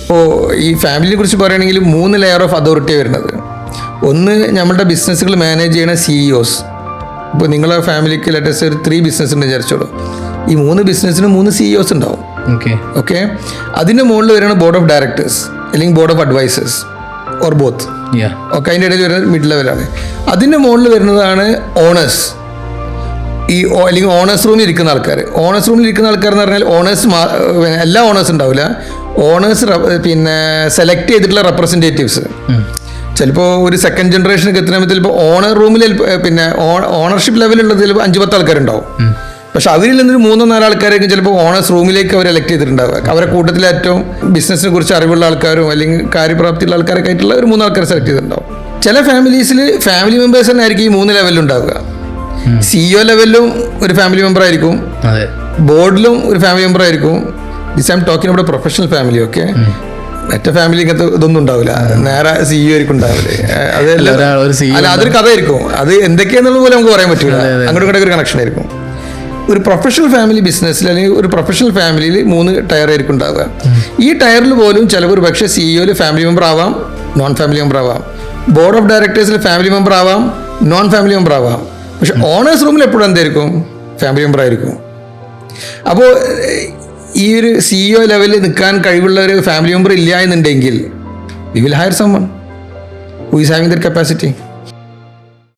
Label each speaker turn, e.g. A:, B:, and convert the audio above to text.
A: ഇപ്പോൾ ഈ ഫാമിലിയെ കുറിച്ച് പറയുകയാണെങ്കിൽ 3 ലെയർ ഓഫ് അതോറിറ്റി വരുന്നത്. ഒന്ന് നമ്മുടെ ബിസിനസ്സുകൾ മാനേജ് ചെയ്യണ CEOs. ഇപ്പോൾ നിങ്ങളെ ഫാമിലിക്ക് ലേറ്റസ്റ്റ് ഒരു 3 ബിസിനസ് ഉണ്ട് വിചാരിച്ചോളൂ. ഈ 3 ബിസിനസ്സിന് 3 CEOs ഉണ്ടാവും. ഓക്കെ. അതിൻ്റെ മുകളിൽ വരുന്ന ബോർഡ് ഓഫ് ഡയറക്ടേഴ്സ് അല്ലെങ്കിൽ board of advisers or both. Okay, അതിൻ്റെ ഇടയിൽ വരുന്നത് മിഡ് ലെവലാണ്. അതിൻ്റെ മുകളിൽ വരുന്നതാണ് ഓണേഴ്സ്. ഈ അല്ലെങ്കിൽ ഓണേഴ്സ് റൂമിൽ ഇരിക്കുന്ന ആൾക്കാർ. ഓണേഴ്സ് റൂമിൽ ഇരിക്കുന്ന ആൾക്കാർ എന്ന് പറഞ്ഞാൽ ഓണേഴ്സ് എല്ലാ ഓണേഴ്സ് ഉണ്ടാവില്ല. ഓണേഴ്സ് പിന്നെ സെലക്ട് ചെയ്തിട്ടുള്ള റെപ്രസെൻറ്റേറ്റീവ്സ്. ചിലപ്പോൾ ഒരു സെക്കൻഡ് ജനറേഷനൊക്കെ എത്തുമ്പോൾ ചിലപ്പോൾ ഓണർ റൂമിൽ പിന്നെ ഓണർഷിപ്പ് ലെവലുള്ളത് ചിലപ്പോൾ 5-10 ആൾക്കാരുണ്ടാവും. പക്ഷെ അവരിൽ നിന്നൊരു 3-4 ആൾക്കാരൊക്കെ ചിലപ്പോൾ ഓണേഴ്സ് റൂമിലേക്ക് അവർ എലക്ട് ചെയ്തിട്ടുണ്ടാവുക. അവരെ കൂട്ടത്തിൽ ഏറ്റവും ബിസിനസ്സിനെ കുറിച്ച് അറിവുള്ള ആൾക്കാരും അല്ലെങ്കിൽ കാര്യപ്രാപ്തിയുള്ള ആൾക്കാരൊക്കെ ആയിട്ടുള്ള ഒരു 3 ആൾക്കാർ സെലക്ട് ചെയ്തിട്ടുണ്ടാവും. ചില ഫാമിലീസിൽ ഫാമിലി മെമ്പേഴ്സ് തന്നെ ആയിരിക്കും ഈ 3 ലെവലിലുണ്ടാവുക. CEO ലെവലിലും ഒരു ഫാമിലി മെമ്പർ ആയിരിക്കും, ബോർഡിലും ഒരു ഫാമിലി മെമ്പർ ആയിരിക്കും. This I am talking about professional family. Okay, മറ്റേ ഫാമിലി ഇങ്ങനത്തെ ഇതൊന്നും ഉണ്ടാവില്ല. നേരെ CEO ആയിരിക്കും ഉണ്ടാവില്ലേ. അല്ല, അതൊരു കഥയായിരിക്കും. അത് എന്തൊക്കെയാണെന്നുള്ള പോലെ നമുക്ക് പറയാൻ പറ്റില്ല. അങ്ങോട്ടും ഇങ്ങോട്ടൊക്കെ ഒരു കണക്ഷൻ ആയിരിക്കും. ഒരു പ്രൊഫഷണൽ ഫാമിലി ബിസിനസ്സിൽ അല്ലെങ്കിൽ ഒരു പ്രൊഫഷണൽ ഫാമിലിയിൽ 3 ടയർ ആയിരിക്കും ഉണ്ടാവുക. ഈ ടയറിൽ പോലും ചിലപ്പോൾ പക്ഷേ CEOയിൽ ഫാമിലി മെമ്പർ ആവാം, നോൺ ഫാമിലി മെമ്പർ ആവാം. ബോർഡ് ഓഫ് ഡയറക്ടേഴ്സിൽ ഫാമിലി മെമ്പർ ആവാം, നോൺ ഫാമിലി മെമ്പർ ആവാം. പക്ഷെ ഓണേഴ്സ് റൂമിൽ എപ്പോഴും എന്തായിരിക്കും? ഫാമിലി മെമ്പർ ആയിരിക്കും. അപ്പോൾ ഈ ഒരു CEO ലെവലിൽ നിൽക്കാൻ കഴിവുള്ള ഒരു ഫാമിലി മെമ്പർ ഇല്ല എന്നുണ്ടെങ്കിൽ we will higher someone who is having that capacity.